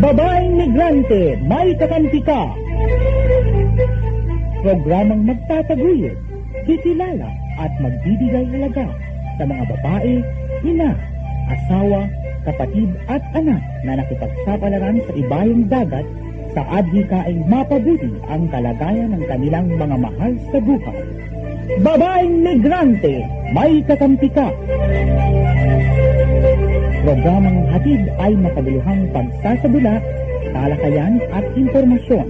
Babaeng migrante, may kakampi ka. Programang magtataguyod, kikilala at magbibigay halaga sa mga babae, ina, asawa, kapatid at anak na nakipagsapalaran sa ibayong dagat sa adhikaing mapabuti ang kalagayan ng kanilang mga mahal sa buhay. Babaeng migrante, may kakampi ka. Programang hatid ay makabuluhang pagsasabula, talakayan at impormasyon.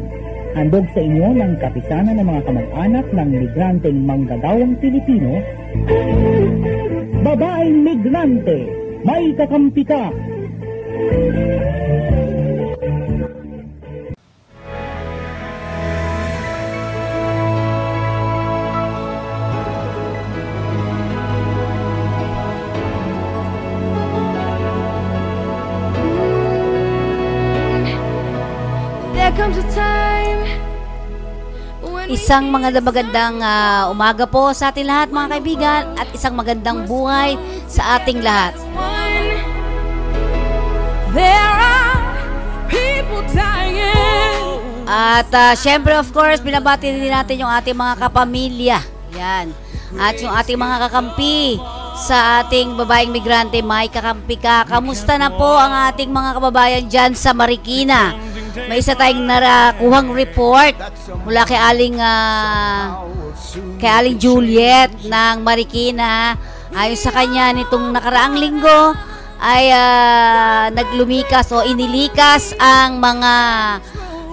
Handog sa inyo ng kapisanan ng mga kamag-anak ng migranteng manggagawang Pilipino. Babaeng migrante, may kakampi ka. Isang magandang umaga po sa ating lahat mga kaibigan at isang magandang buhay sa ating lahat. At syempre of course binabati din natin yung ating mga kapamilya. Yan. At yung ating mga kakampi sa ating babaeng migrante, may kakampi ka. Kamusta na po ang ating mga kababayan dyan sa Marikina? May isa tayong narakuhang report mula kay Aling Juliet ng Marikina. Ayon sa kanya, nitong nakaraang linggo ay naglumikas o inilikas ang mga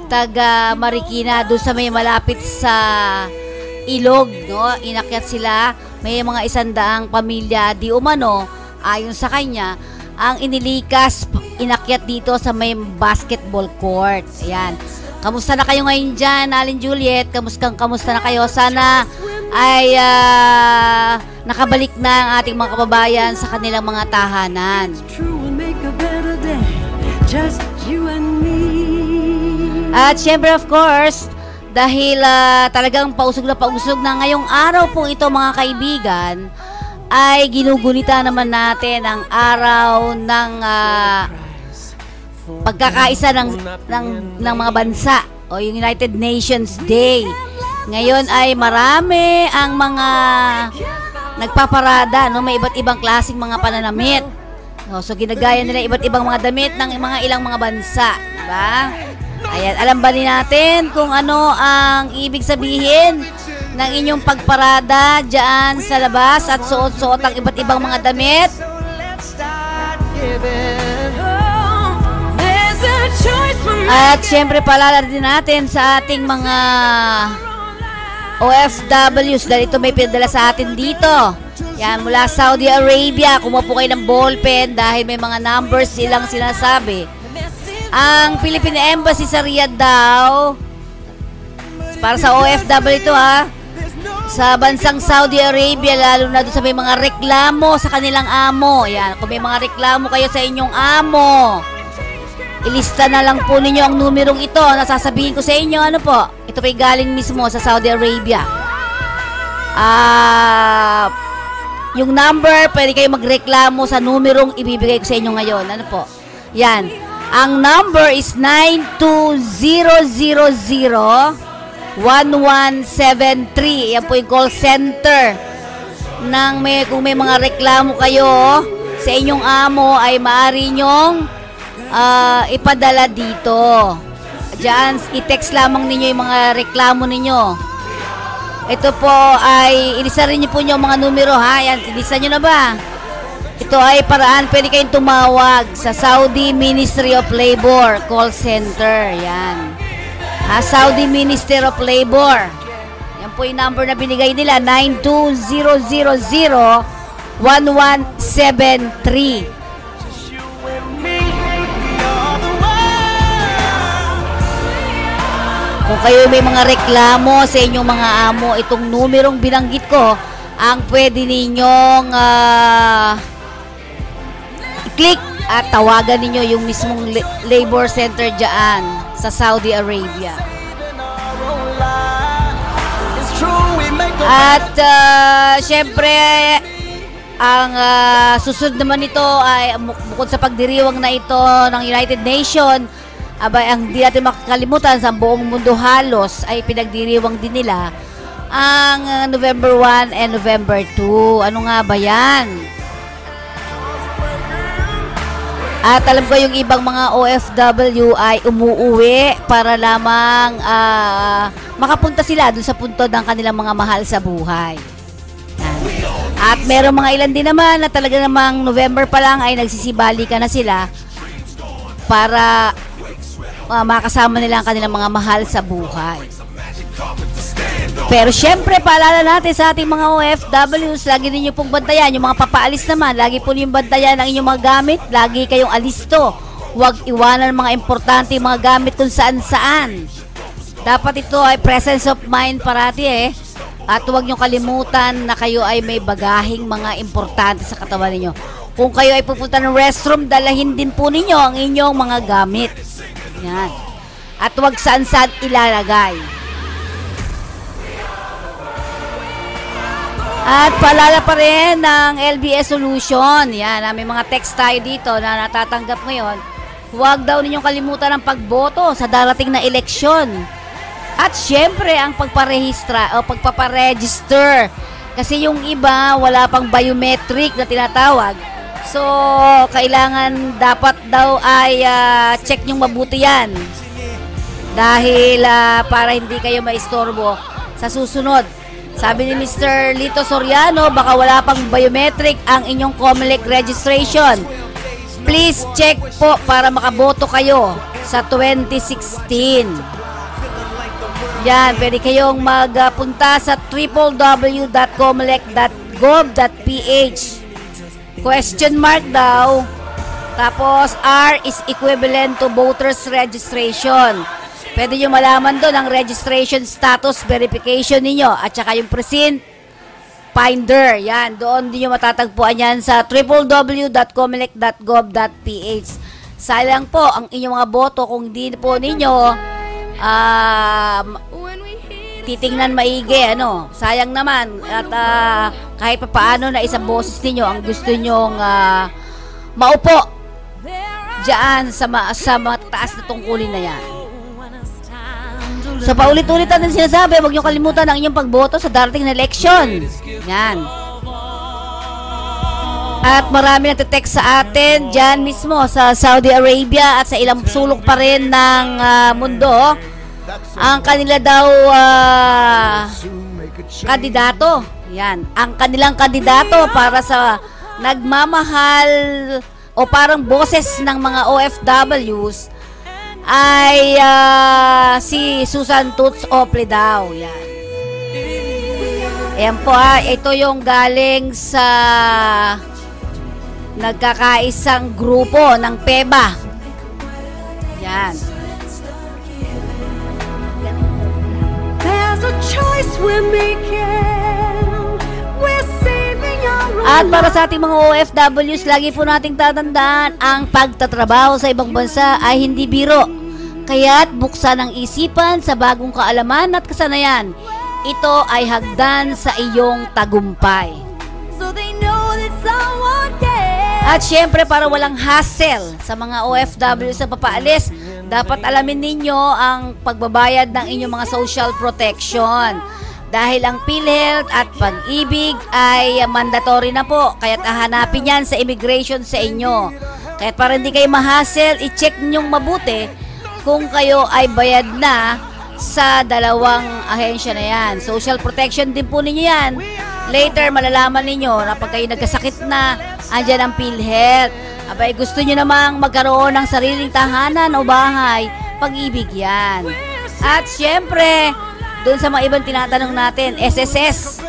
taga Marikina doon sa may malapit sa ilog, no? Inakyat sila, may mga 100 pamilya di umano, ayon sa kanya, ang inilikas, inakyat dito sa may basketball court. Ayan. Kamusta na kayo ngayon dyan, Aling Juliet? Kamusta na kayo? Sana ay nakabalik na ang ating mga kababayan sa kanilang mga tahanan. At syempre of course, dahil talagang pausog na ngayong araw po ito mga kaibigan, ay ginugunita naman natin ang araw ng pagkakaisa ng mga bansa o yung United Nations Day. Ngayon ay marami ang mga nagpaparada, no? May iba't ibang klaseng mga pananamit, no? So ginagaya nila iba't ibang mga damit ng mga ilang mga bansa, diba? Ayan, alam ba din natin kung ano ang ibig sabihin ng inyong pagparada dyan sa labas at suot-suot ang iba't ibang mga damit? At syempre paalala din natin sa ating mga OFWs dahil ito may pinadala sa atin dito. Yan, mula Saudi Arabia, kumuha po kayo ng ballpen dahil may mga numbers silang sinasabi. Ang Philippine Embassy sa Riyadh daw, para sa OFW ito sa bansang Saudi Arabia, lalo na doon sa may mga reklamo sa kanilang amo. Yan, kung may mga reklamo kayo sa inyong amo, ilista na lang po ninyo ang numerong ito. Nasasabihin ko sa inyo, ano po, ito pa'y galing mismo sa Saudi Arabia. Yung number, pwede kayo magreklamo sa numerong ibibigay ko sa inyo ngayon. Ano po? Yan. Ang number is 92000-1173. Yan po yung call center ng kung may mga reklamo kayo sa inyong amo ay maaari nyong ipadala dito. Diyan, i-text lamang ninyo yung mga reklamo ninyo. Ito po ay, ilisa rin nyo po yung mga numero ha. Yan, ilisa nyo na ba? Ito ay paraan, pwede kayong tumawag sa Saudi Ministry of Labor Call Center. Yan. Saudi Ministry of Labor. Yan po yung number na binigay nila, 92000-1173. Kung kayo may mga reklamo sa inyong mga amo, itong numerong binanggit ko, ang pwede ninyong i-click at tawagan ninyo yung mismong labor center dyan sa Saudi Arabia. At syempre, ang susunod naman ito ay bukod sa pagdiriwang na ito ng United Nations, Abay, ang di natin makakalimutan sa buong mundo halos ay pinagdiriwang din nila ang November 1 and November 2. Ano nga ba yan? At alam ko yung ibang mga OFW ay umuuwi para lamang makapunta sila dun sa puntod ng kanilang mga mahal sa buhay. At merong mga ilan din naman na talaga namang November pa lang ay nagsisibali ka na sila para makasama nila ang kanilang mga mahal sa buhay. Pero syempre, paalala natin sa ating mga OFWs, lagi ninyo pong bantayan. Yung mga papaalis naman, lagi po ninyong bantayan ang inyong mga gamit. Lagi kayong alisto. Huwag iwanan mga importante mga gamit kung saan-saan. Dapat ito ay presence of mind parati At huwag nyo kalimutan na kayo ay may bagahing mga importante sa katawan ninyo. Kung kayo ay pupunta ng restroom, dalahin din po ninyo ang inyong mga gamit. Yan. At huwag saan-saan ilalagay. At paalala pa rin ng LBS Solution. Yan, may mga text tayo dito na natatanggap ngayon. Huwag daw ninyong kalimutan ang pagboto sa darating na eleksyon. At syempre, ang pagparehistro o pagpaparegister. Kasi yung iba, wala pang biometric na tinatawag. So, kailangan dapat daw ay check nyong mabuti yan. Dahil para hindi kayo maistorbo sa susunod. Sabi ni Mr. Lito Soriano, baka wala pang biometric ang inyong COMELEC registration. Please check po para makaboto kayo sa 2016. Yan, pwede kayong magpunta sa www.comelec.gov.ph. Question mark daw. Tapos, R is equivalent to voters registration. Pwede nyo malaman doon ang registration status verification ninyo at saka yung precinct finder. Yan, doon din nyo matatagpuan yan sa www.comelec.gov.ph. Sayang po ang inyong mga boto kung hindi po ninyo titingnan maigi. Sayang naman. At kahit pa paano na isang boses ninyo ang gusto nyong maupo dyan sa mataas na tungkulin na yan. So, paulit-ulit natin sinasabi, huwag niyo kalimutan ang inyong pagboto sa darating na eleksyon. Yan. At marami nagte-text sa atin dyan mismo sa Saudi Arabia at sa ilang sulok pa rin ng mundo. Ang kanila daw kandidato. Yan. Ang kanilang kandidato para sa nagmamahal o parang boses ng mga OFWs ay si Susan Toots Ople daw. Yan. Ayan po ito yung galing sa nagkakaisang grupo ng PEBA. Yan. There's a choice we're making. We're saving our lives. At para sa ating mga OFWs, lagi po nating tatandaan ang pagtatrabaho sa ibang bansa ay hindi biro. Kaya't buksan ang isipan sa bagong kaalaman at kasanayan. Ito ay hagdan sa iyong tagumpay. At syempre, para walang hassle sa mga OFW sa papaalis, dapat alamin ninyo ang pagbabayad ng inyong mga social protection. Dahil ang PhilHealth at Pag-ibig ay mandatory na po. Kaya't hahanapin yan sa immigration sa inyo. Kaya't para hindi kayo ma-hassle, i-check nyong mabuti kung kayo ay bayad na sa dalawang ahensya na yan. Social protection din po ninyo yan. Later, malalaman ninyo na pag kayo nagkasakit na, andyan ang PhilHealth. Abay, gusto nyo namang magkaroon ng sariling tahanan o bahay, Pag-ibig yan. At syempre, doon sa mga ibang tinatanong natin, SSS.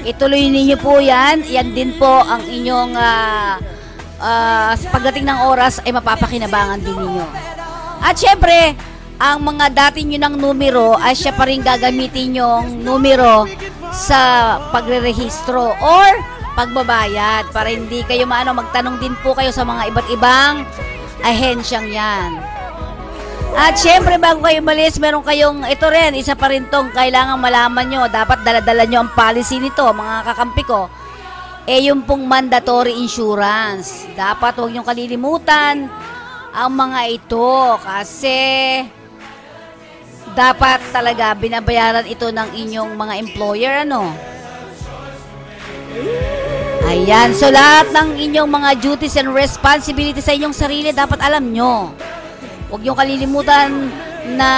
Ituloy ninyo po yan. Yan din po ang inyong pagdating ng oras ay mapapakinabangan din ninyo. At syempre, ang mga dati nyo ng numero ay siya pa rin gagamitin yung numero sa pagre-rehistro or pagbabayad para hindi kayo magtanong din po kayo sa mga iba't ibang ahensyang yan. At syempre, bago kayo umalis, meron kayong ito rin, isa pa rin tong kailangan malaman nyo. Dapat daladala nyo ang policy nito, mga kakampi ko. Yung pong mandatory insurance. Dapat huwag nyo kalilimutan ang mga ito kasi dapat talaga binabayaran ito ng inyong mga employer, ano? Ayan, so lahat ng inyong mga duties and responsibilities sa inyong sarili dapat alam nyo. Huwag nyo kalilimutan na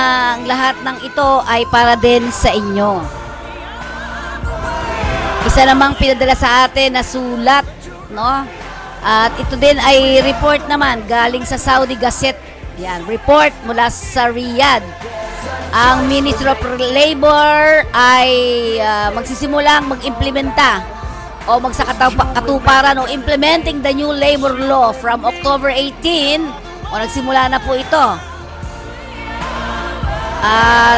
lahat ng ito ay para din sa inyo. Isa namang pinadala sa atin na sulat, no? At ito din ay report naman galing sa Saudi Gazette. Yan, report mula sa Riyadh. Ang Ministry of Labor ay magsisimulang mag-implementa o magsakatuparan o implementing the new labor law from October 18 o nagsimula na po ito.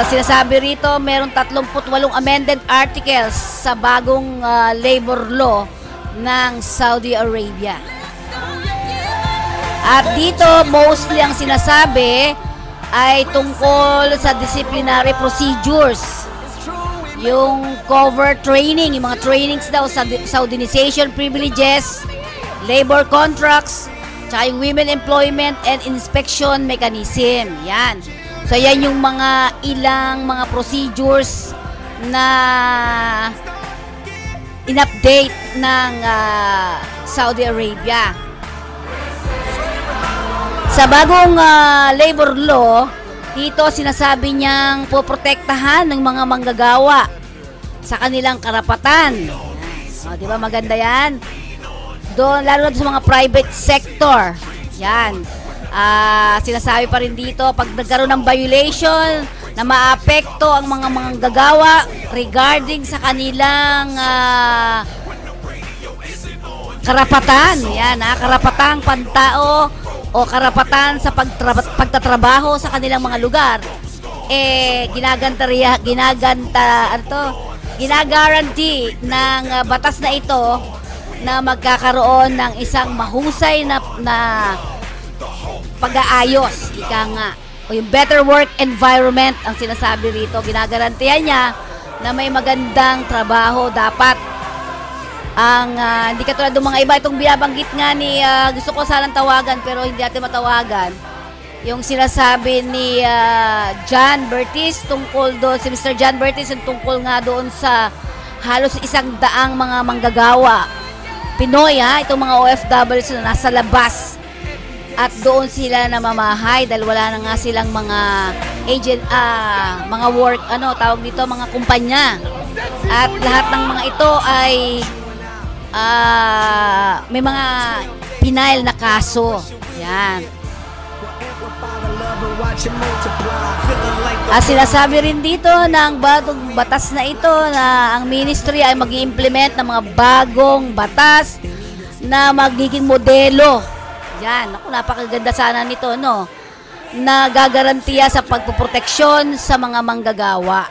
Sinasabi rito mayroong 38 amended articles sa bagong labor law ng Saudi Arabia. At dito mostly ang sinasabi ay tungkol sa disciplinary procedures. Yung cover training, yung mga trainings daw sa Saudinization privileges, labor contracts, tsaka yung women employment and inspection mechanism. Yan. So yan yung mga ilang mga procedures na in-update ng Saudi Arabia. Sa bagong labor law, dito sinasabi niyang poprotektahan ng mga manggagawa sa kanilang karapatan. O, di ba maganda yan? Doon, lalo na sa mga private sector. Yan. Sinasabi pa rin dito, pag nagkaroon ng violation na maapekto ang mga manggagawa regarding sa kanilang karapatan. Yan, karapatang pantao o karapatan sa pagtatrabaho sa kanilang mga lugar, ginagaranti ng batas na ito na magkakaroon ng isang mahusay na pag-aayos, ika nga, o yung better work environment ang sinasabi rito. Ginagarantiyan niya na may magandang trabaho dapat. Ang hindi katulad ng mga iba, itong binabanggit nga ni gusto ko sanang tawagan pero hindi natin matawagan, yung sinasabi ni John Bertis tungkol doon, si Mr. John Bertis, yung tungkol nga doon sa halos 100 mga manggagawa Pinoy, itong mga OFWs na nasa labas at doon sila namamahay dahil wala na nga silang mga agent, mga work, tawag dito, mga kumpanya, at lahat ng mga ito ay may mga pinail na kaso. Yan. Sinasabi rin dito ng bagong batas na ito na ang ministry ay mag-i-implement ng mga bagong batas na magiging modelo. Yan. Ako, napakaganda sana nito, no? Na gagarantiya sa pagpoproteksyon sa mga manggagawa.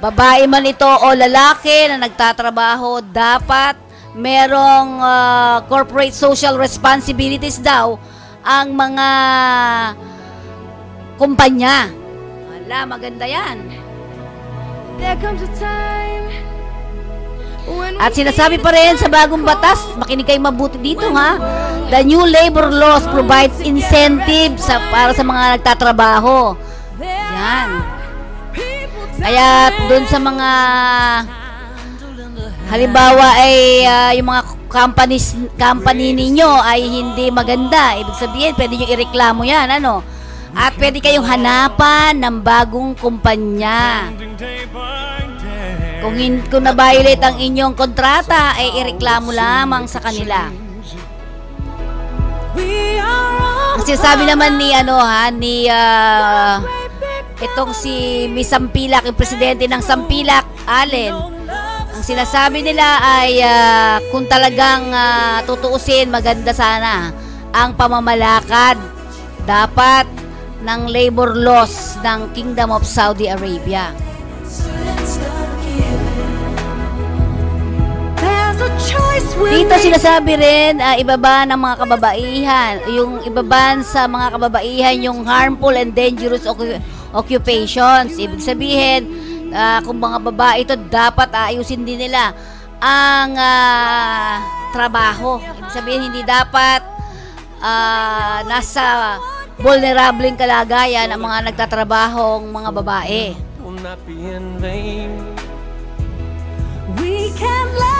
Babae man ito o lalaki na nagtatrabaho, dapat merong corporate social responsibilities daw ang mga kumpanya. Wala, maganda yan. At sinasabi pa rin sa bagong batas, makinig kayo mabuti dito, ha? The new labor laws provides incentives para sa mga nagtatrabaho. Yan. Kaya doon sa mga halimbawa ay yung mga company ninyo ay hindi maganda, ibig sabihin pwede nyo ireklamo yan, at pwede kayong hanapan ng bagong kumpanya. Kung na-violate ang inyong kontrata, ay ireklamo lamang sa kanila. Kasi sabi naman ni itong si Miss Sampilak, yung presidente ng Sampilak, Allen, ang sinasabi nila ay kung talagang tutuusin, maganda sana ang pamamalakad dapat ng labor laws ng Kingdom of Saudi Arabia. Dito sinasabi rin, ibaba ng mga kababaihan, yung ibaban sa mga kababaihan yung harmful and dangerous occupations. Ibig sabihin, kung mga babae ito, dapat ayusin din nila ang trabaho. Ibig sabihin, hindi dapat nasa vulnerableng kalagayan ang mga nagtatrabahong mga babae.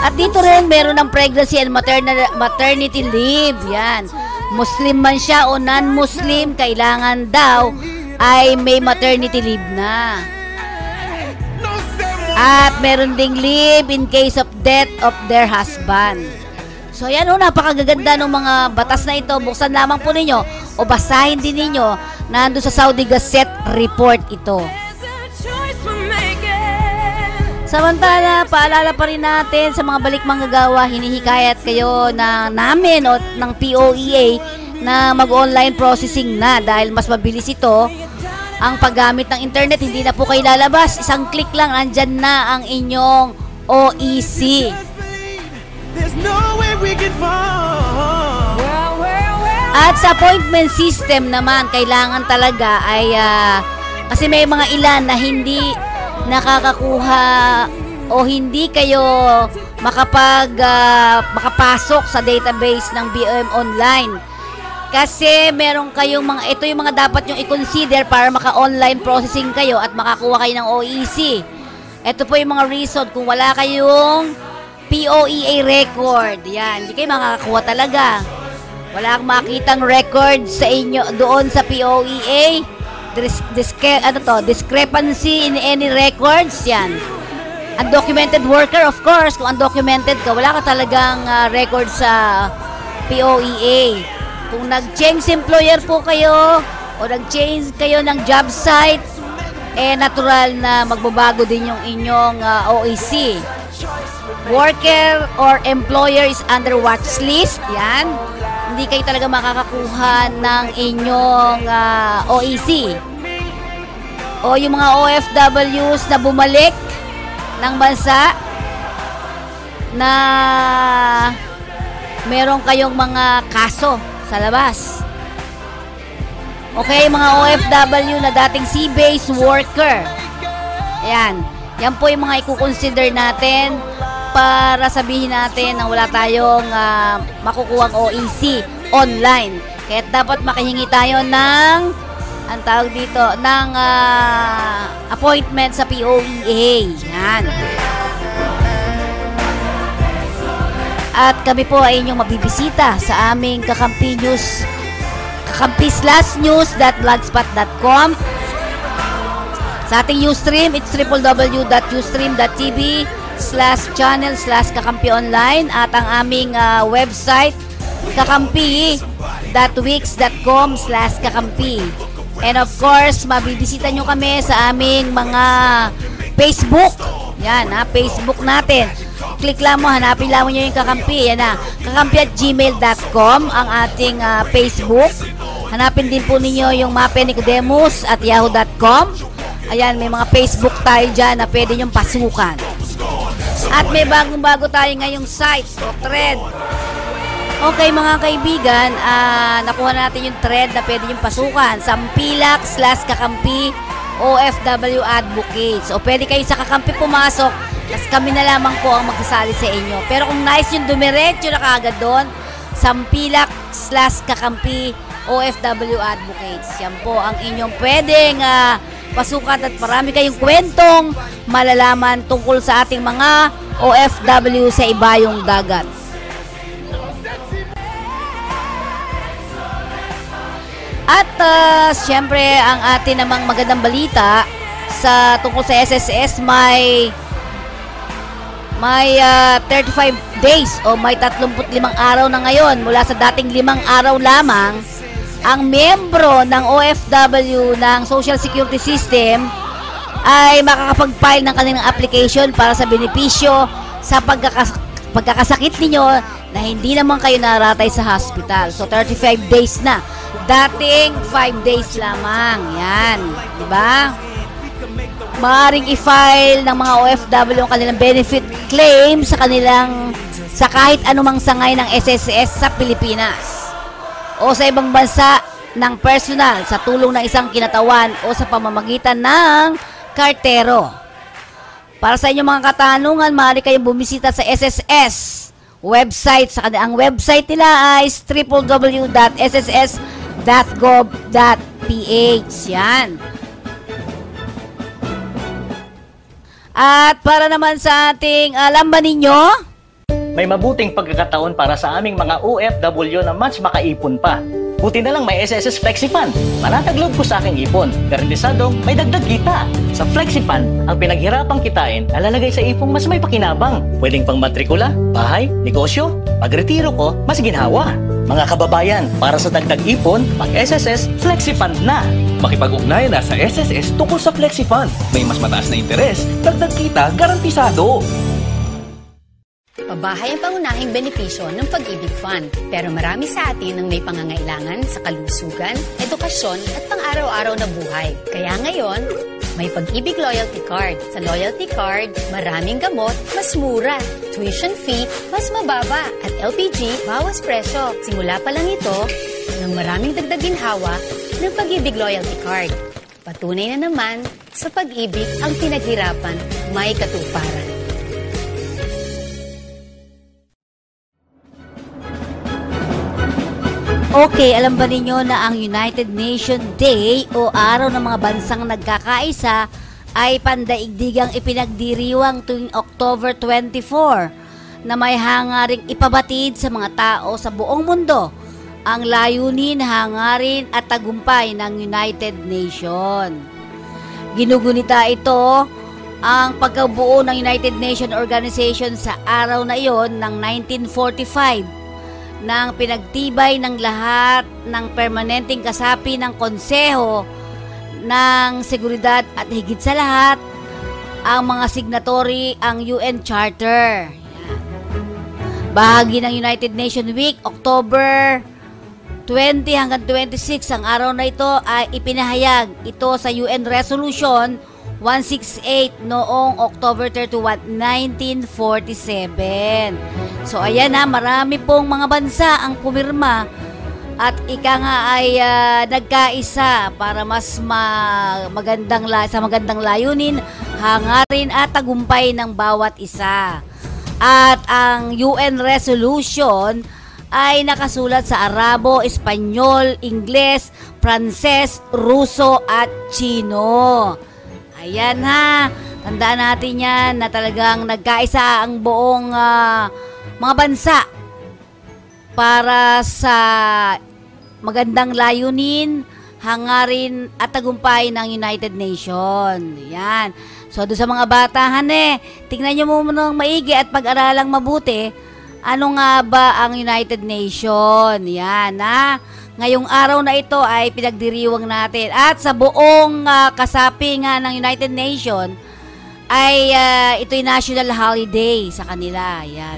At dito rin meron ng pregnancy and maternity leave. Yan. Muslim man siya o non-Muslim, kailangan daw ay may maternity leave na. At meron ding leave in case of death of their husband. So yan o, napakagaganda ng mga batas na ito. Buksan lamang po ninyo o basahin din ninyo. Nandun sa Saudi Gazette report ito. Samantala, paalala pa rin natin sa mga balik manggagawa, hinihikayat kayo namin o ng POEA na mag-online processing na dahil mas mabilis ito. Ang paggamit ng internet, hindi na po kayo lalabas. Isang click lang, nandyan na ang inyong OEC. At sa appointment system naman, kailangan talaga ay kasi may mga ilan na hindi nakakakuha o hindi kayo makapasok sa database ng BOM Online. Kasi meron kayong ito yung mga dapat yung i-consider para maka-online processing kayo at makakuha kayo ng OEC. Ito po yung mga reason kung wala kayong POEA record. Yan, hindi kayo makakakuha talaga. Wala kang makitang record sa inyo doon sa POEA. Discrepancy in any records, yan. Undocumented worker, of course, kung undocumented ka, wala ka talagang record sa POEA. Kung nag-change employer po kayo o nag-change kayo ng job site, natural na magbabago din yung inyong OEC. Worker or employer is under watch list, yan. Hindi kayo talaga makakakuha ng inyong OEC. O yung mga OFWs na bumalik ng bansa na meron kayong mga kaso sa labas. Okay, mga OFW na dating sea-based worker. Ayan. Yan po yung mga i-consider natin para sabihin natin na wala tayong makukuhang OEC online. Kaya dapat makahingi tayo ng ng appointment sa POEA. Yan. At kami po ay inyong mabibisita sa aming Kakampi News, kakampi/news.blogspot.com. Sa ating Ustream, it's www.ustream.tv/channel/kakampionline at ang aming website kakampi.wix.com/kakampi. And of course, mabibisita nyo kami sa aming mga Facebook. Yan Facebook natin. Click lang mo, hanapin lang mo nyo yung Kakampi. Yan kakampi@gmail.com ang ating Facebook. Hanapin din po ninyo yung Mape Nicodemus at yahoo.com. Ayan, may mga Facebook tayo dyan na pwede nyong pasukan. At may bagong-bago tayo ngayong site o thread. Okay mga kaibigan, nakuha natin yung thread na pwede nyong pasukan. Sampilak/Kakampi OFW Advocates. O pwede kayo sa Kakampi pumasok, tapos kami na lamang po ang magsasali sa inyo. Pero kung nice yung dumiretso na kaagad doon, Sampilak/Kakampi OFW Advocates. Yan po ang inyong pwedeng pasukan at marami kayong kwentong malalaman tungkol sa ating mga OFW sa ibayong dagat. At siyempre ang atin namang magandang balita sa tungkol sa SSS may 35 days o may 35 araw na ngayon mula sa dating 5 araw lamang ang miyembro ng OFW ng Social Security System ay makakapag-file ng kanilang application para sa benepisyo sa pagkakasakit ninyo na hindi naman kayo naratay sa hospital. So 35 days na. Dating 5 days lamang. Yan. Diba? Maaaring i-file ng mga OFW ang kanilang benefit claim sa kahit anumang sangay ng SSS sa Pilipinas o sa ibang bansa ng personal sa tulong ng isang kinatawan o sa pamamagitan ng kartero. Para sa inyong mga katanungan, maaari kayong bumisita sa SSS website. Ang website nila ay www.sss.gov.ph. Yan. At para naman sa ating alam ba ninyo? May mabuting pagkakataon para sa aming mga OFW na mas makaipon pa. Buti na lang may SSS FlexiFund. Manataglob ko sa aking ipon. Garantisadong may dagdag kita. Sa FlexiFund, ang pinaghirapang kitain nalalagay sa ipong mas may pakinabang. Pwedeng pang matrikula, bahay, negosyo. Pagretiro ko, mas ginhawa. Mga kababayan, para sa dagdag ipon, mag-SSS FlexiFund na. Makipag-ugnayan na sa SSS tungkol sa FlexiFund. May mas mataas na interes, dagdag kita, garantisado. Pabahay ang pangunahing benepisyo ng Pag-ibig Fund. Pero marami sa atin ang may pangangailangan sa kalusugan, edukasyon at pang-araw-araw na buhay. Kaya ngayon, may Pag-ibig Loyalty Card. Sa Loyalty Card, maraming gamot, mas mura. Tuition fee, mas mababa. At LPG, bawas presyo. Simula pa lang ito ng maraming dagdag ginhawa ng Pag-ibig Loyalty Card. Patunay na naman, sa pag-ibig ang pinaghirapan may katuparan. Okay, alam ba ninyo na ang United Nations Day o Araw ng mga Bansang Nagkakaisa ay pandaigdigang ipinagdiriwang tuwing October 24 na may hangaring ipabatid sa mga tao sa buong mundo ang layunin, hangarin at tagumpay ng United Nations. Ginugunita ito ang pagkabuo ng United Nations Organization sa araw na iyon ng 1945 ng pinagtibay ng lahat ng permanenteng kasapi ng Konseho ng Seguridad at higit sa lahat ang mga signatory ang UN Charter. Bahagi ng United Nations Week, October 20 hanggang 26, ang araw na ito ay ipinahayag ito sa UN Resolution 168 noong October 31, 1947. So ayan na, marami pong mga bansa ang pumirma at ika nga ay nagkaisa para mas magandang layunin, hangarin at tagumpay ng bawat isa. At ang UN resolution ay nakasulat sa Arabo, Espanyol, Ingles, Pranses, Ruso at Chino. Ayan ha, tandaan natin yan na talagang nagkaisa ang buong mga bansa para sa magandang layunin, hangarin at tagumpay ng United Nations. Yan. So doon sa mga batahan tingnan nyo muna ng maigi at pag-aralang mabuti, ano nga ba ang United Nations? Yan ha. Ngayong araw na ito ay pinagdiriwang natin at sa buong kasapi nga ng United Nations ay ito'y national holiday sa kanila. Yan.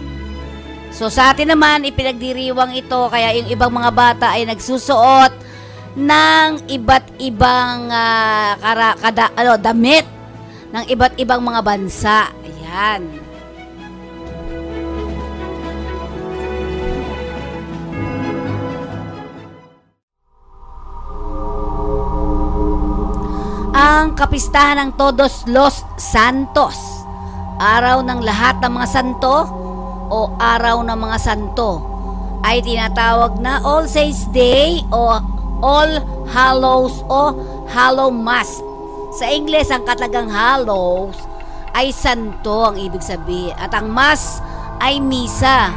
So sa atin naman ipinagdiriwang ito kaya yung ibang mga bata ay nagsusuot ng iba't ibang damit ng iba't ibang mga bansa. Ayan. Ang kapistahan ng Todos los Santos, araw ng lahat ng mga santo o araw ng mga santo, ay tinatawag na All Saints Day o All Hallows o Hallow Mass. Sa Ingles, ang katagang Hallows ay santo ang ibig sabihin at ang Mass ay misa.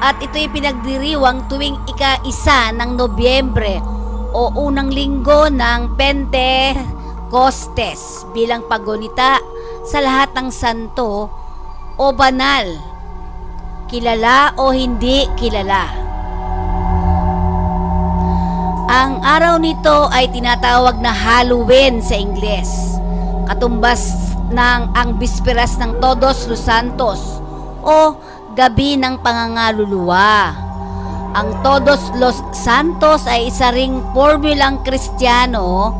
At ito'y pinagdiriwang tuwing ika-1 ng Nobyembre o unang linggo ng Pentecostes bilang paggunita sa lahat ng santo o banal, kilala o hindi kilala. Ang araw nito ay tinatawag na Halloween sa Ingles, katumbas ng ang bisperas ng Todos los Santos o gabi ng pangangaluluwa. Ang Todos los Santos ay isa ring formulang Kristiyano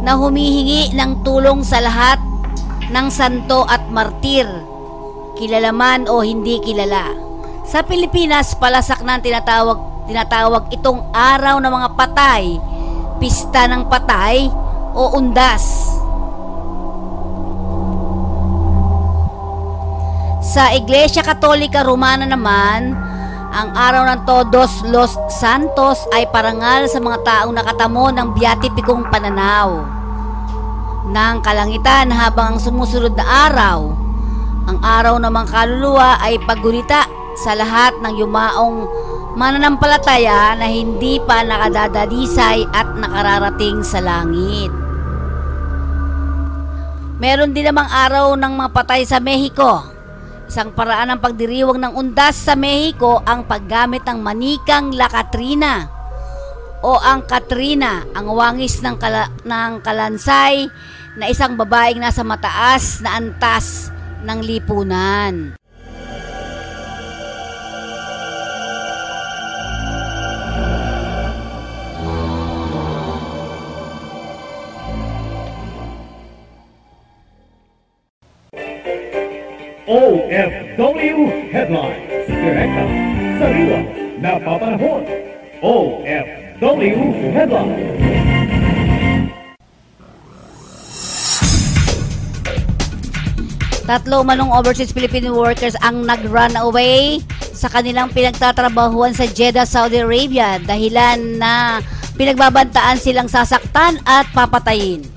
na humihingi ng tulong sa lahat ng santo at martir, kilala man o hindi kilala. Sa Pilipinas, palasak na tinatawag itong araw ng mga patay, pista ng patay o undas. Sa Iglesia Katolika Romana naman, ang araw ng Todos los Santos ay parangal sa mga taong nakatamo ng beatipikong pananaw ng kalangitan habang ang sumusunod na araw. Ang araw ng mga kaluluwa ay paggunita sa lahat ng yumaong mananampalataya na hindi pa nakadadalisay at nakararating sa langit. Meron din namang araw ng mga patay sa Mexico. Isang paraan ng pagdiriwang ng undas sa Mexico ang paggamit ng manikang La Catrina o ang Katrina, ang wangis ng kalansay na isang babaeng nasa mataas na antas ng lipunan. OFW Headlines. Direkta, sariwa, napapanahon. OFW Headlines. Tatlo manong overseas Filipino workers ang nag-run away sa kanilang pinagtatrabahuan sa Jeddah, Saudi Arabia dahilan na pinagbabantaan silang sasaktan at papatayin.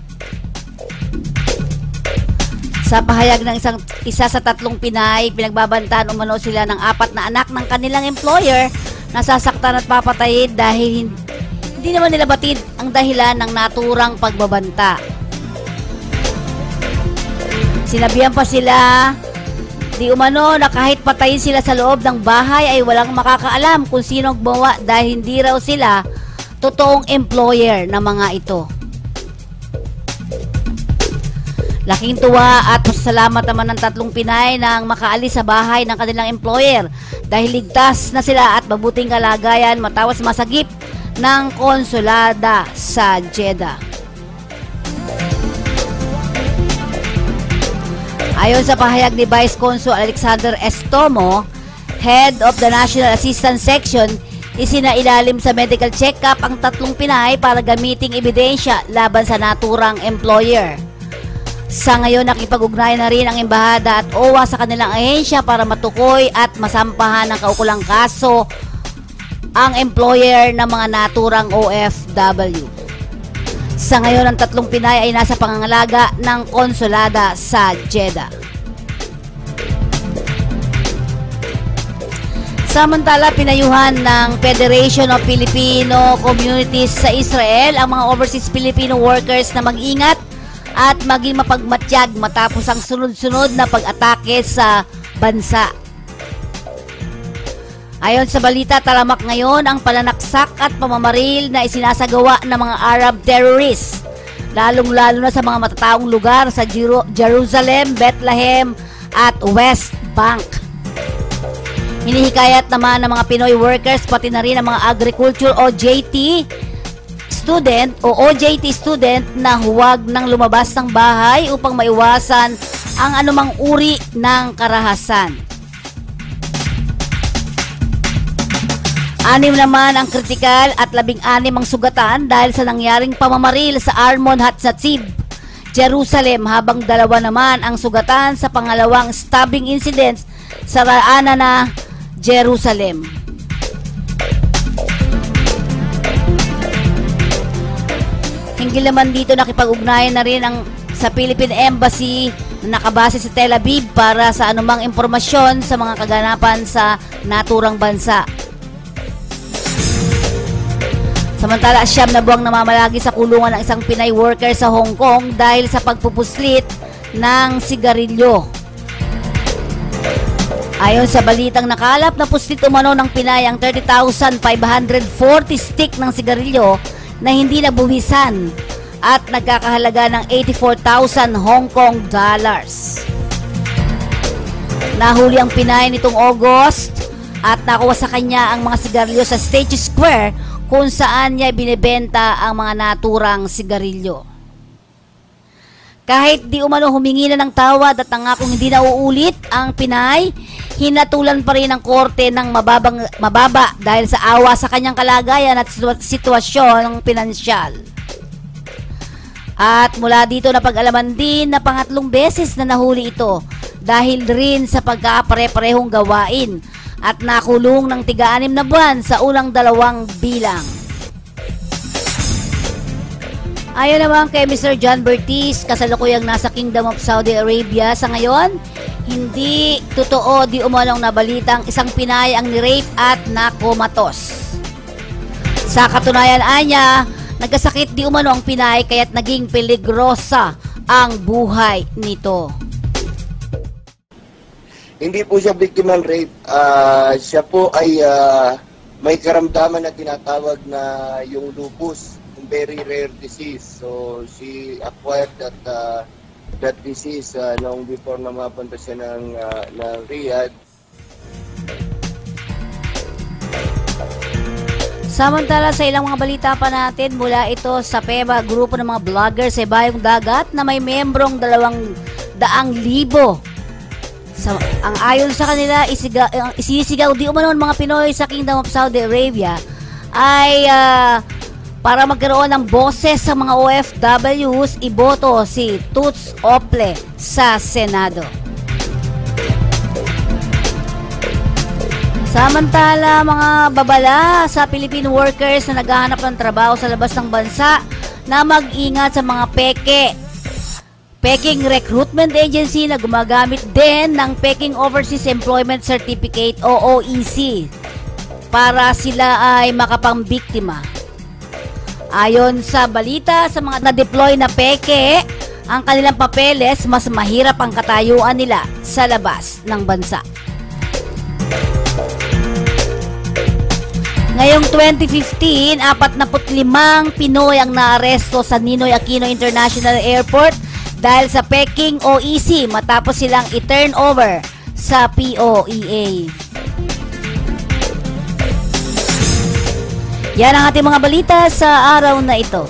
Sa pahayag ng isa sa tatlong Pinay, pinagbabantaan umano sila ng 4 na anak ng kanilang employer na sasaktan at papatayin dahil hindi naman nila batid ang dahilan ng naturang pagbabanta. Sinabihan pa sila di umano na kahit patayin sila sa loob ng bahay ay walang makakaalam kung sino ang gumawa dahil hindi raw sila totoong employer ng mga ito. Laking tuwa at pasasalamat naman ng tatlong Pinay nang makaalis sa bahay ng kanilang employer dahil ligtas na sila at mabuting kalagayan matapos masagip ng konsulada sa Jeddah. Ayon sa pahayag ni Vice Consul Alexander Estomo, Head of the National Assistance Section, isinailalim sa medical check-up ang tatlong Pinay para gamiting ebidensya laban sa naturang employer. Sa ngayon, nakipag-ugnayan na rin ang embahada at OWA sa kanilang ahensya para matukoy at masampahan ng kaukulang kaso ang employer ng mga naturang OFW. Sa ngayon, ang tatlong Pinay ay nasa pangangalaga ng konsulada sa Jeddah. Samantala, pinayuhan ng Federation of Filipino Communities sa Israel ang mga overseas Filipino workers na mag-ingat at maging mapagmatyag matapos ang sunod-sunod na pag-atake sa bansa. Ayon sa balita, talamak ngayon ang pananaksak at pamamaril na isinasagawa ng mga Arab terrorists, lalong-lalo na sa mga matataong lugar sa Jerusalem, Bethlehem at West Bank. Hinihikayat naman ng mga Pinoy workers pati na rin ang mga agriculture o OJT student na huwag nang lumabas ng bahay upang maiwasan ang anumang uri ng karahasan. 6 naman ang kritikal at 16 ang sugatan dahil sa nangyaring pamamaril sa Armon Hatzatzib, Jerusalem, habang 2 naman ang sugatan sa pangalawang stabbing incident sa Ra'anana, Jerusalem. Hinggil naman dito, nakipag-ugnayan na rin sa Philippine Embassy na nakabase sa Tel Aviv para sa anumang impormasyon sa mga kaganapan sa naturang bansa. Samantala, 9 na buwang namamalagi sa kulungan ng isang Pinay worker sa Hong Kong dahil sa pagpupuslit ng sigarilyo. Ayon sa balitang nakalap, napuslit umano ng Pinay ang 30,540 stick ng sigarilyo na hindi nabuhisan at nagkakahalaga ng 84,000 Hong Kong dollars. Nahuli ang Pinay nitong August at nakuha sa kanya ang mga sigarilyo sa State Square kung saan niya binibenta ang mga naturang sigarilyo. Kahit di umano humingi na ng tawad at nangakong hindi na uulit ang Pinay, hinatulan pa rin ng korte ng mababa dahil sa awa sa kanyang kalagayan at sitwasyon pinansyal. At mula dito napag-alaman din na pangatlong beses na nahuli ito dahil rin sa pagkapare-parehong gawain at nakulong ng tiga-6 na buwan sa unang 2 bilang. Ayon naman kay Mr. John Bertiz, kasalukuyang nasa Kingdom of Saudi Arabia sa ngayon, hindi totoo di umanong nabalitang isang Pinay ang ni-rape at nakomatos. Sa katunayan anya, nagkasakit di umano ang Pinay kaya't naging peligrosa ang buhay nito. Hindi po siya biktima ng rape. Siya po ay may karamdaman na tinatawag na yung lupus, yung very rare disease. So she acquired that disease long before na mapunta siya ng Riyadh. Samantala sa ilang mga balita pa natin, mula ito sa PEBA, grupo ng mga vlogger sa Ibayong Dagat na may membrong 200,000. Ang ayon sa kanila, isisigaw di umano ng mga Pinoy sa Kingdom of Saudi Arabia ay para magkaroon ng boses sa mga OFWs, iboto si Toots Ople sa Senado. Samantala, mga babala sa Philippine workers na naghahanap ng trabaho sa labas ng bansa na mag-ingat sa mga peking recruitment agency na gumagamit din ng Peking Overseas Employment Certificate o OEC para sila ay makapambiktima. Ayon sa balita, sa mga na-deploy na peke, ang kanilang papeles mas mahirap ang katayuan nila sa labas ng bansa. Ngayong 2015, 45 Pinoy ang naaresto sa Ninoy Aquino International Airport dahil sa Peking OEC matapos silang i-turn over sa POEA. Yan ang ating mga balita sa araw na ito.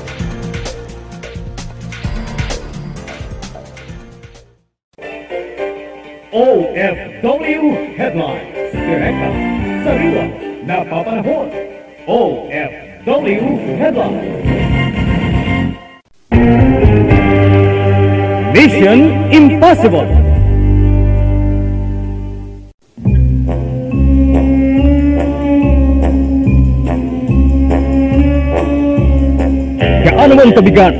OFW Headlines. Direkta, sariwa, napapanahon. OFW Headlines. Mission Impossible. Gaano man kabigat,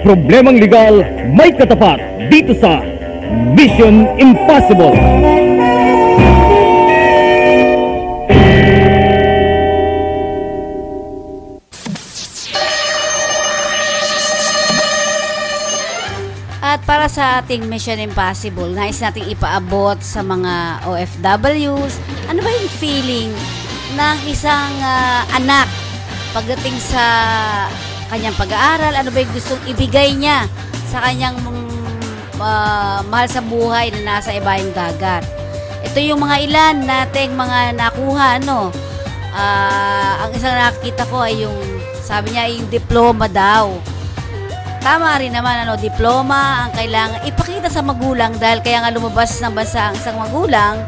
problemang legal may katapat dito sa Mission Impossible. At para sa ating Mission Impossible, nais nating ipaabot sa mga OFWs, ano ba yung feeling ng isang anak pagdating sa kanyang pag-aaral? Ano ba yung gustong ibigay niya sa kanyang mahal sa buhay na nasa Ibayong Dagat? Ito yung mga ilan nating mga nakuha, ano? Ang isang nakikita ko ay yung, sabi niya, yung diploma daw. Tama rin naman, diploma ang kailangan ipakita sa magulang dahil kaya nga lumabas ng bansa ang isang magulang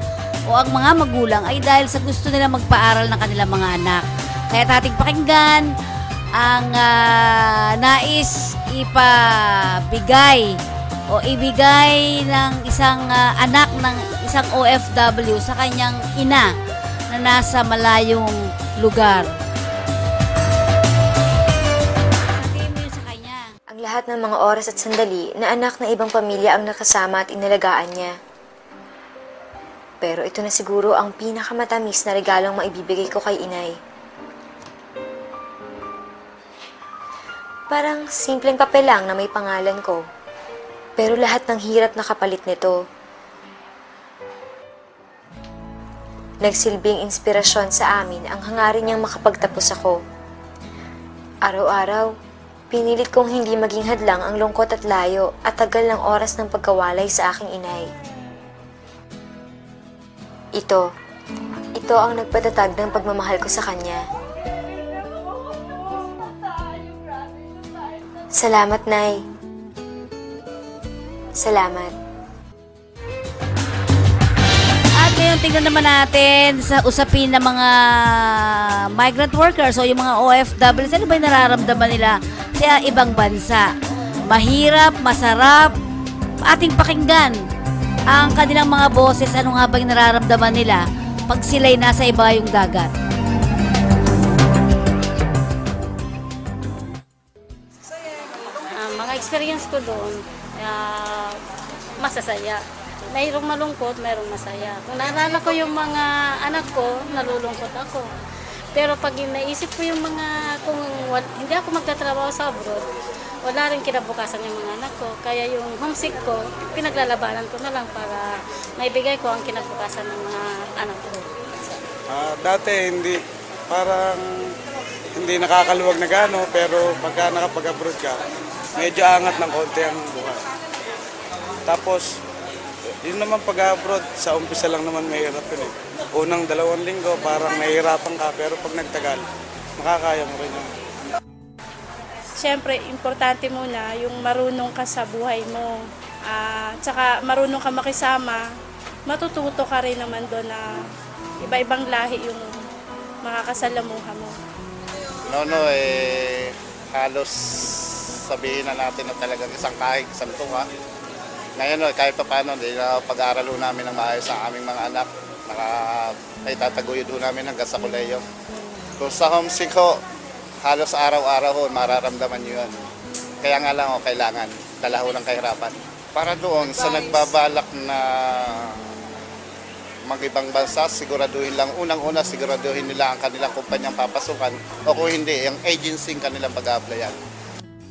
o ang mga magulang ay dahil sa gusto nila magpaaral ng kanilang mga anak. Kaya ating pakinggan ang nais ipabigay o ibigay ng isang anak ng isang OFW sa kanyang ina na nasa malayong lugar. Lahat ng mga oras at sandali na anak ng ibang pamilya ang nakasama at inalagaan niya. Pero ito na siguro ang pinakamatamis na regalong maibibigay ko kay inay. Parang simpleng papel lang na may pangalan ko. Pero lahat ng hirap na kapalit nito. Nagsilbing inspirasyon sa amin ang hangarin niyang makapagtapos ako. Araw-araw, pinilit kong hindi maging hadlang ang lungkot at layo at tagal ng oras ng pagkawalay sa aking inay. Ito ang nagpatatag ng pagmamahal ko sa kanya. Salamat, Nay. Salamat. At ngayon, tingnan naman natin sa usapin ng mga migrant workers o yung mga OFWs. Ano ba yung nararamdaman nila sa ibang bansa? Mahirap, masarap, ating pakinggan ang kanilang mga boses, ano nga ba yung nararamdaman nila pag sila'y nasa ibayong dagat. Mga experience ko doon, masasaya. Mayroong malungkot, mayroong masaya. Kung naalala ko yung mga anak ko, nalulungkot ako. Pero pag naisip ko yung mga, kung hindi ako magtatrabaho sa abroad, wala rin kinabukasan yung mga anak ko. Kaya yung homesick ko, pinaglalabanan ko na lang para maibigay ko ang kinabukasan ng mga anak ko. Dati hindi nakakaluwag na gano, pero pagka nakapag-abroad ka, medyo angat ng konti ang buhay. Tapos, yun naman pag-abroad, sa umpisa lang naman mahirap yun eh. Unang 2 linggo, parang nahihirapan ka, pero pag nagtagal, makakaya mo rin yun. Siyempre, importante muna yung marunong ka sa buhay mo. Tsaka marunong ka makisama, matututo ka rin naman doon na iba-ibang lahi yung makakasalamuha mo. Halos sabihin na natin na talagang isang kahig, isang tunga. Ngayon, kahit pa paano, pag-aaralo namin ng maayos ang aming mga anak. Ay tataguyod namin hanggang sa koleyo. Kung sa homesick ho, halos araw-araw ho, mararamdaman nyo yun. Kaya nga lang kailangan dala ho ng kahirapan. Para doon, sa nagbabalak na mag-ibang bansa, siguraduhin lang, unang-una siguraduhin nila ang kanilang kumpanyang papasukan o kung hindi, yung agency ang kanilang pag-a-applyan.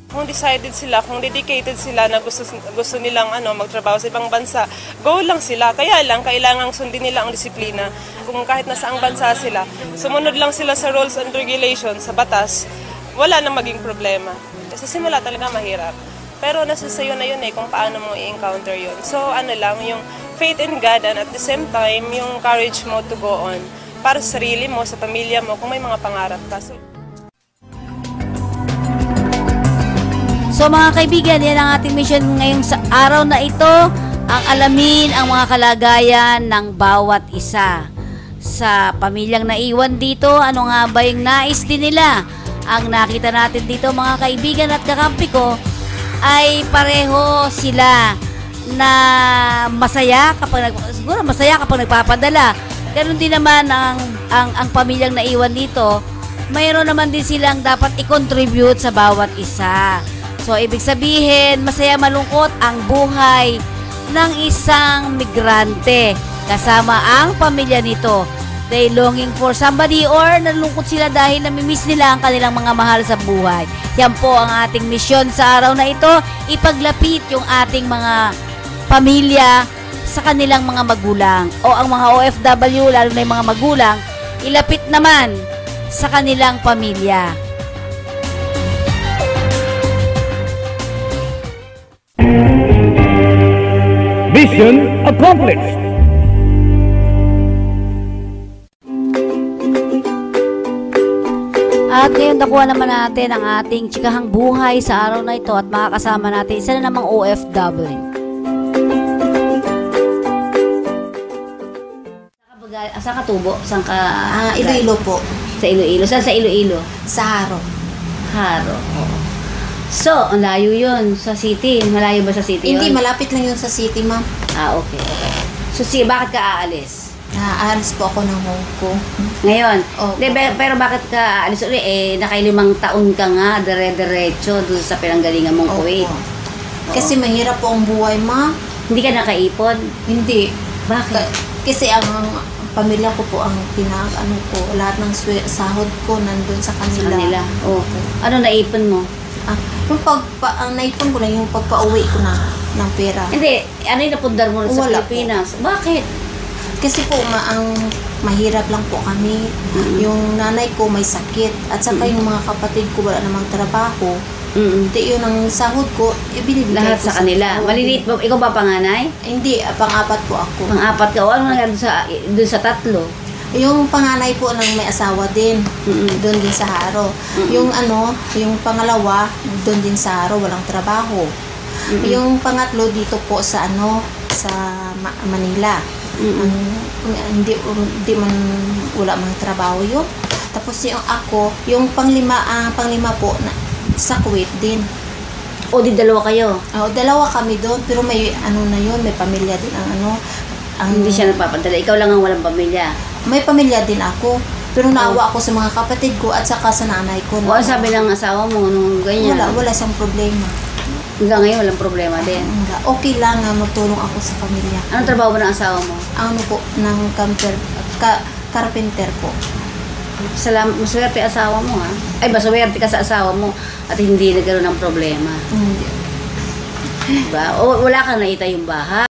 Kung decided sila, kung dedicated sila na gusto nilang magtrabaho sa ibang bansa, go lang sila. Kaya lang, kailangang sundin nila ang disiplina. Kung kahit nasaang bansa sila, sumunod lang sila sa rules and regulations, sa batas, wala nang maging problema. Sa simula talaga mahirap. Pero nasa sayo na yun kung paano mo i-encounter yun. So yung faith in God and at the same time, yung courage mo to go on. Para sa sarili mo, sa pamilya mo, kung may mga pangarap ka. So mga kaibigan, yan ang ating mission ngayong sa araw na ito, ang alamin ang mga kalagayan ng bawat isa. Sa pamilyang naiwan dito, ano nga ba yung nais din nila? Ang nakita natin dito mga kaibigan at kakampi ko, ay pareho sila na masaya kapag nagpapadala. Ganun din naman ang pamilyang naiwan dito, mayroon naman din silang dapat i-contribute sa bawat isa. So, ibig sabihin, masaya malungkot ang buhay ng isang migrante kasama ang pamilya nito. They longing for somebody or nalungkot sila dahil namimiss nila ang kanilang mga mahal sa buhay. Yan po ang ating misyon sa araw na ito, ipaglapit yung ating mga pamilya sa kanilang mga magulang o ang mga OFW, lalo na yung mga magulang, ilapit naman sa kanilang pamilya. Mission accomplished. At ngayon nakuha naman natin ang ating chikahang buhay sa araw na ito at makakasama natin isa na namang OFW. Saan ka tubo? Saan ka? Iloilo po. Sa Iloilo. Saan sa Iloilo? Sa Haro. Haro. So, ang layo yun sa city. Malayo ba sa city Hindi, yun? malapit lang yun sa city, ma'am. Okay. So, bakit ka aalis? Aalis po ako ng Hong Kong. Ngayon? Opo. Pero bakit ka aalis ulit? Nakailimang taon ka nga, dire-diretso doon sa pinanggalingan mong Kuwait. Kasi mahirap po ang buhay, ma'am. Hindi ka nakaipon? Hindi. Bakit? Kasi ang pamilya ko po ang lahat ng sahod ko nandun sa kanila. Sa kanila? Opo. Ano naipon mo? Ang naipon ko na yung pagpa-uwi ko ng pera. Hindi, ano yung napundar mo sa Pilipinas? Po. Bakit? Kasi po, ang mahirap lang po kami. Yung nanay ko may sakit. At saka yung mga kapatid ko wala namang trabaho. Hindi yun ang sahod ko, ibinibigay lahat ko sa kanila. Maliliit ba? Ikaw ba panganay? Hindi, pang-apat po ako. Pang-apat ka? O ano nangyari doon sa tatlo? Yung panganay po ng may asawa din, doon din sa Haro. Yung pangalawa, doon din sa Haro, walang trabaho. Yung pangatlo dito po sa sa Manila. Hindi man wala mang trabaho yun. Tapos yung ako, yung panglima po sa Kuwait din. O di dalawa kayo? Oo, dalawa kami doon, pero may ano na yun, may pamilya din ang ano. Hindi siya nagpapadala. Ikaw lang ang walang pamilya. May pamilya din ako. Pero naawa ako sa mga kapatid ko at saka sa nanay ko. O, sabi ng asawa mo nung ganyan? Wala siyang problema. Hanggang ngayon, walang problema din? Okay lang na magtulong ako sa pamilya. Anong trabaho ba ng asawa mo? Ano po, ng carpenter po. Salamat, maswerte asawa mo ha. Ay, maswerte ka sa asawa mo at hindi nagkaroon ng problema. Hindi. Diba? O wala kang naita yung bahay.